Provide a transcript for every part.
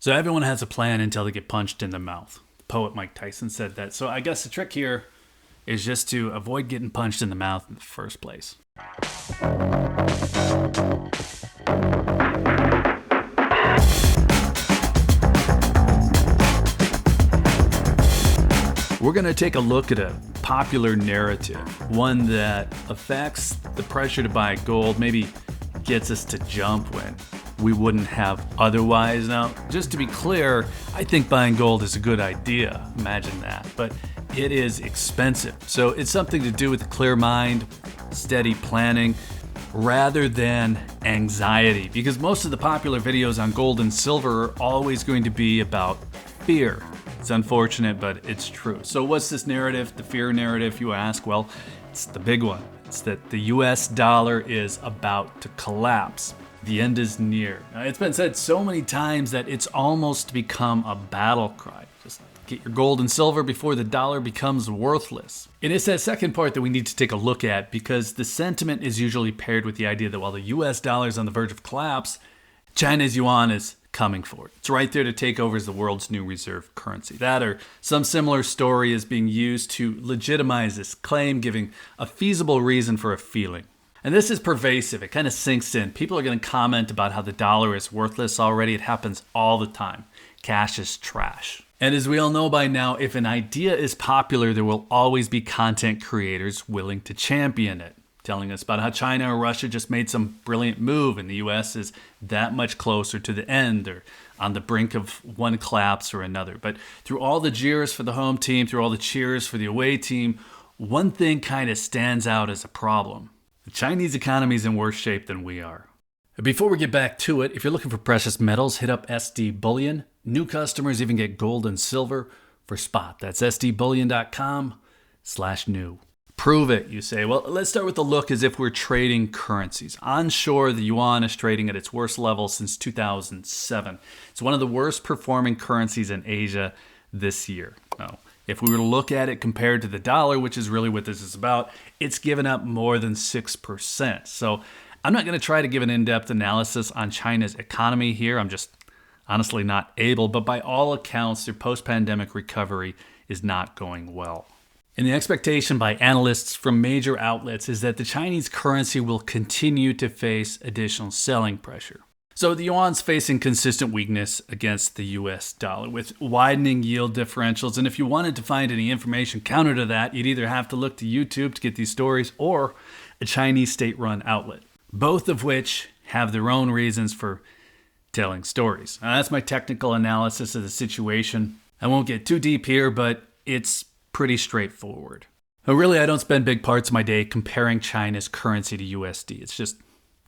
So everyone has a plan until they get punched in the mouth. The poet Mike Tyson said that. So I guess the trick here is just to avoid getting punched in the mouth in the first place. We're going to take a look at a popular narrative, one that affects the pressure to buy gold, maybe gets us to jump when we wouldn't have otherwise. Now, just to be clear, I think buying gold is a good idea. Imagine that. But it is expensive. So it's something to do with a clear mind, steady planning, rather than anxiety. Because most of the popular videos on gold and silver are always going to be about fear. It's unfortunate, but it's true. So what's this narrative, the fear narrative, you ask? Well, it's the big one. It's that the US dollar is about to collapse. The end is near. Now, it's been said so many times that it's almost become a battle cry. Just get your gold and silver before the dollar becomes worthless. And it's that second part that we need to take a look at, because the sentiment is usually paired with the idea that while the US dollar is on the verge of collapse, China's yuan is coming for it. It's right there to take over as the world's new reserve currency. That or some similar story is being used to legitimize this claim, giving a feasible reason for a feeling. And this is pervasive. It kind of sinks in. People are going to comment about how the dollar is worthless already. It happens all the time. Cash is trash. And as we all know by now, if an idea is popular, there will always be content creators willing to champion it, telling us about how China or Russia just made some brilliant move and the US is that much closer to the end or on the brink of one collapse or another. But through all the jeers for the home team, through all the cheers for the away team, one thing kind of stands out as a problem. The Chinese economy is in worse shape than we are. Before we get back to it, if you're looking for precious metals, hit up SD Bullion. New customers even get gold and silver for spot. That's sdbullion.com/new. Prove it, you say. Well, let's start with the look as if we're trading currencies. Onshore, the yuan is trading at its worst level since 2007. It's one of the worst performing currencies in Asia this year. Now, if we were to look at it compared to the dollar, which is really what this is about, it's given up more than 6%. So I'm not going to try to give an in-depth analysis on China's economy here. I'm just honestly not able. But by all accounts, their post-pandemic recovery is not going well. And the expectation by analysts from major outlets is that the Chinese currency will continue to face additional selling pressure. So the yuan's facing consistent weakness against the US dollar with widening yield differentials. And if you wanted to find any information counter to that, you'd either have to look to YouTube to get these stories or a Chinese state-run outlet, both of which have their own reasons for telling stories. Now, that's my technical analysis of the situation. I won't get too deep here, but it's pretty straightforward. Now, really, I don't spend big parts of my day comparing China's currency to USD. It's just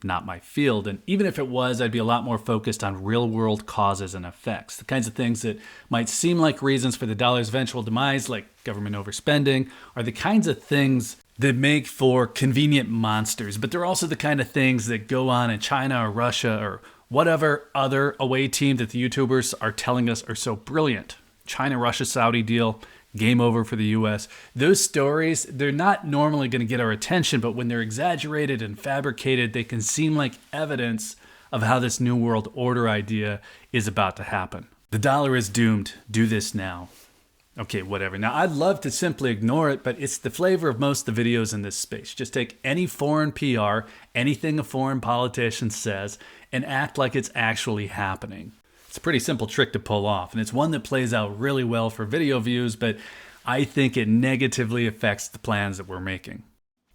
not my field. And even if it was, I'd be a lot more focused on real-world causes and effects. The kinds of things that might seem like reasons for the dollar's eventual demise, like government overspending, are the kinds of things that make for convenient monsters. But they're also the kind of things that go on in China or Russia or whatever other away team that the YouTubers are telling us are so brilliant. China, Russia, Saudi deal, game over for the US. Those stories, they're not normally going to get our attention, but when they're exaggerated and fabricated, they can seem like evidence of how this New World Order idea is about to happen. The dollar is doomed. Do this now. Okay, whatever. Now, I'd love to simply ignore it, but it's the flavor of most of the videos in this space. Just take any foreign PR, anything a foreign politician says, and act like it's actually happening. It's a pretty simple trick to pull off, and it's one that plays out really well for video views, but I think it negatively affects the plans that we're making.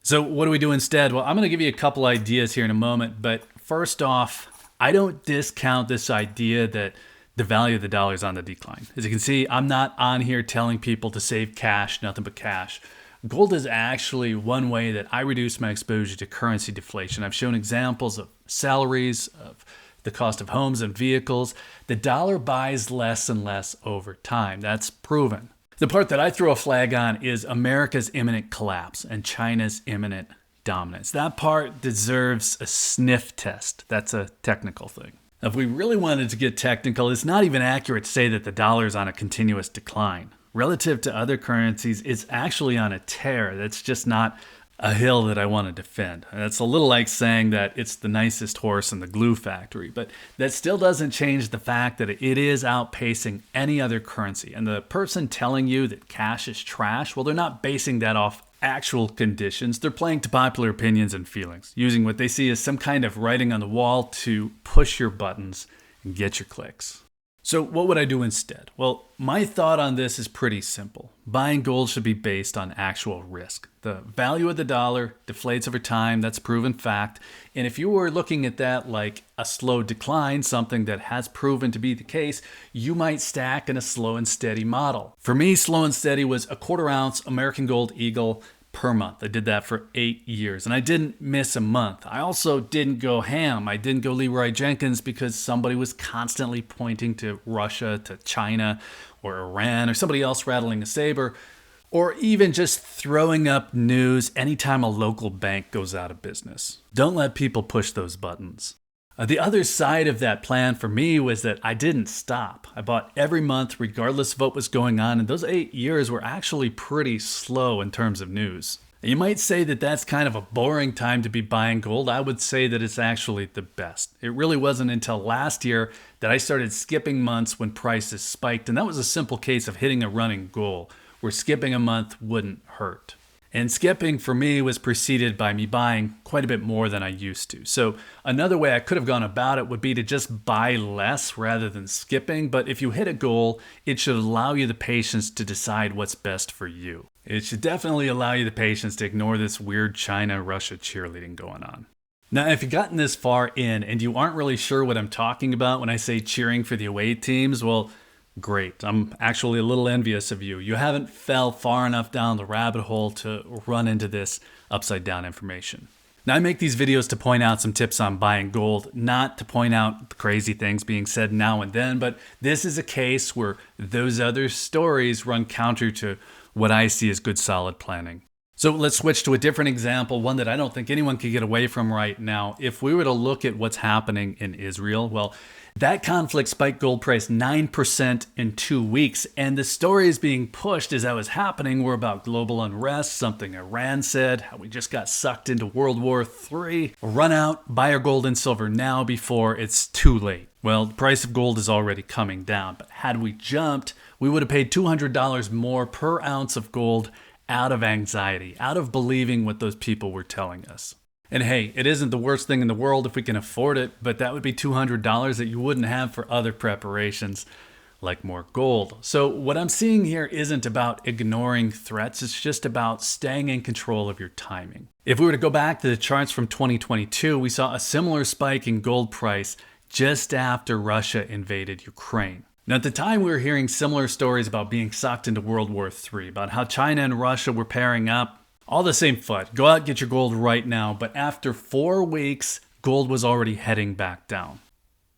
So what do we do instead? Well, I'm going to give you a couple ideas here in a moment, but first off, I don't discount this idea that the value of the dollar is on the decline. As you can see, I'm not on here telling people to save cash, nothing but cash. Gold is actually one way that I reduce my exposure to currency deflation. I've shown examples of salaries, of the cost of homes and vehicles. The dollar buys less and less over time. That's proven. The part that I throw a flag on is America's imminent collapse and China's imminent dominance. That part deserves a sniff test. That's a technical thing. If we really wanted to get technical, it's not even accurate to say that the dollar is on a continuous decline. Relative to other currencies, it's actually on a tear. That's just not a hill that I want to defend. And it's a little like saying that it's the nicest horse in the glue factory, but that still doesn't change the fact that it is outpacing any other currency. And the person telling you that cash is trash, well, they're not basing that off actual conditions. They're playing to popular opinions and feelings, using what they see as some kind of writing on the wall to push your buttons and get your clicks. So what would I do instead? Well, my thought on this is pretty simple. Buying gold should be based on actual risk. The value of the dollar deflates over time, that's a proven fact. And if you were looking at that like a slow decline, something that has proven to be the case, you might stack in a slow and steady model. For me, slow and steady was a 1/4 ounce American Gold Eagle per month. I did that for 8 years and I didn't miss a month. I also didn't go ham. I didn't go Leroy Jenkins because somebody was constantly pointing to Russia, to China, or Iran, or somebody else rattling a saber, or even just throwing up news anytime a local bank goes out of business. Don't let people push those buttons. The other side of that plan for me was that I didn't stop. I bought every month regardless of what was going on, and those 8 years were actually pretty slow in terms of news. You might say that that's kind of a boring time to be buying gold. I would say that it's actually the best. It really wasn't until last year that I started skipping months when prices spiked, and that was a simple case of hitting a running goal, where skipping a month wouldn't hurt. And skipping for me was preceded by me buying quite a bit more than I used to. So another way I could have gone about it would be to just buy less rather than skipping. But if you hit a goal, it should allow you the patience to decide what's best for you. It should definitely allow you the patience to ignore this weird China-Russia cheerleading going on. Now, if you've gotten this far in and you aren't really sure what I'm talking about when I say cheering for the away teams, well, great. I'm actually a little envious of you. You haven't fell far enough down the rabbit hole to run into this upside down information. Now, I make these videos to point out some tips on buying gold, not to point out the crazy things being said now and then, but this is a case where those other stories run counter to what I see as good solid planning. So let's switch to a different example, one that I don't think anyone can get away from right now. If we were to look at what's happening in Israel, well, that conflict spiked gold price 9% in 2 weeks, and the stories being pushed as that was happening were about global unrest, something Iran said, how we just got sucked into World War III. Run out, buy our gold and silver now before it's too late. Well, the price of gold is already coming down, but had we jumped, we would have paid $200 more per ounce of gold out of anxiety, out of believing what those people were telling us. And hey, it isn't the worst thing in the world if we can afford it, but that would be $200 that you wouldn't have for other preparations like more gold. So what I'm seeing here isn't about ignoring threats, it's just about staying in control of your timing. If we were to go back to the charts from 2022, we saw a similar spike in gold price just after Russia invaded Ukraine. Now, at the time, we were hearing similar stories about being sucked into World War III, about how China and Russia were pairing up. All the same foot. Go out and get your gold right now. But after 4 weeks, gold was already heading back down.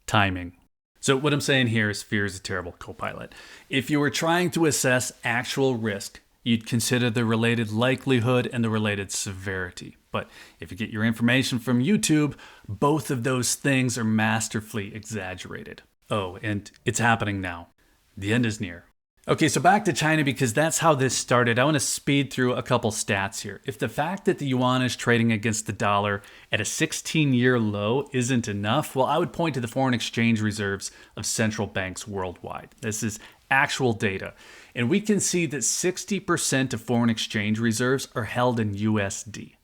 Timing. So what I'm saying here is fear is a terrible co-pilot. If you were trying to assess actual risk, you'd consider the related likelihood and the related severity. But if you get your information from YouTube, both of those things are masterfully exaggerated. Oh, and it's happening now. The end is near. Okay, so back to China because that's how this started. I want to speed through a couple stats here. If the fact that the yuan is trading against the dollar at a 16-year low isn't enough, well, I would point to the foreign exchange reserves of central banks worldwide. This is actual data. And we can see that 60% of foreign exchange reserves are held in USD,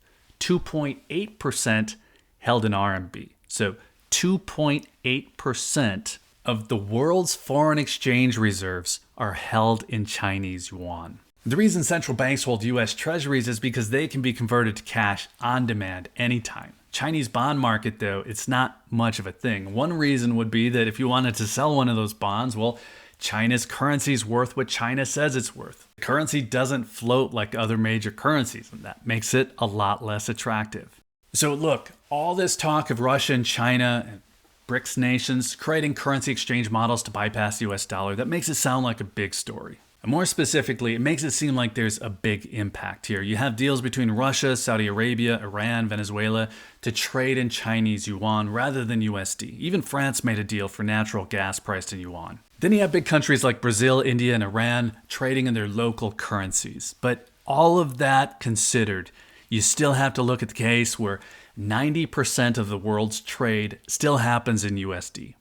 2.8% held in RMB. So 2.8% of the world's foreign exchange reserves are held in Chinese yuan. The reason central banks hold US treasuries is because they can be converted to cash on demand anytime. Chinese bond market, though, it's not much of a thing. One reason would be that if you wanted to sell one of those bonds, well, China's currency is worth what China says it's worth. The currency doesn't float like other major currencies, and that makes it a lot less attractive. So look, all this talk of Russia and China and BRICS nations creating currency exchange models to bypass the US dollar, that makes it sound like a big story. And more specifically, it makes it seem like there's a big impact here. You have deals between Russia, Saudi Arabia, Iran, Venezuela to trade in Chinese yuan rather than USD. Even France made a deal for natural gas priced in yuan. Then you have big countries like Brazil, India, and Iran trading in their local currencies. But all of that considered, you still have to look at the case where 90% of the world's trade still happens in USD.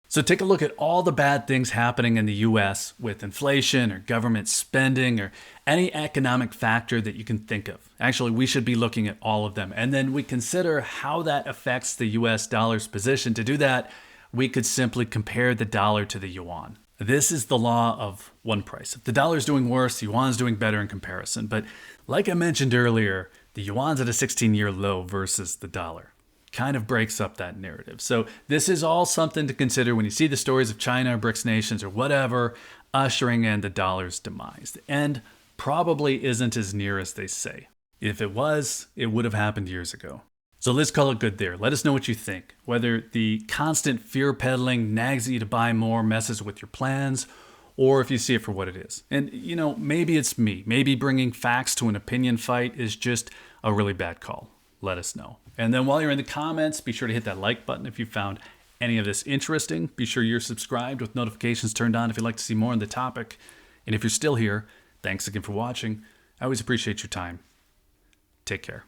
So take a look at all the bad things happening in the US with inflation or government spending or any economic factor that you can think of. Actually, we should be looking at all of them. And then we consider how that affects the US dollar's position. To do that, we could simply compare the dollar to the yuan. This is the law of one price. If the dollar's doing worse, the yuan's doing better in comparison. But like I mentioned earlier, the yuan's at a 16-year low versus the dollar. Kind of breaks up that narrative. So this is all something to consider when you see the stories of China or BRICS nations or whatever ushering in the dollar's demise. The end probably isn't as near as they say. If it was, it would have happened years ago. So let's call it good there. Let us know what you think. Whether the constant fear peddling nags you to buy more, messes with your plans, or if you see it for what it is. And maybe it's me. Maybe bringing facts to an opinion fight is just a really bad call. Let us know. And then while you're in the comments, be sure to hit that like button if you found any of this interesting. Be sure you're subscribed with notifications turned on if you'd like to see more on the topic. And if you're still here, thanks again for watching. I always appreciate your time. Take care.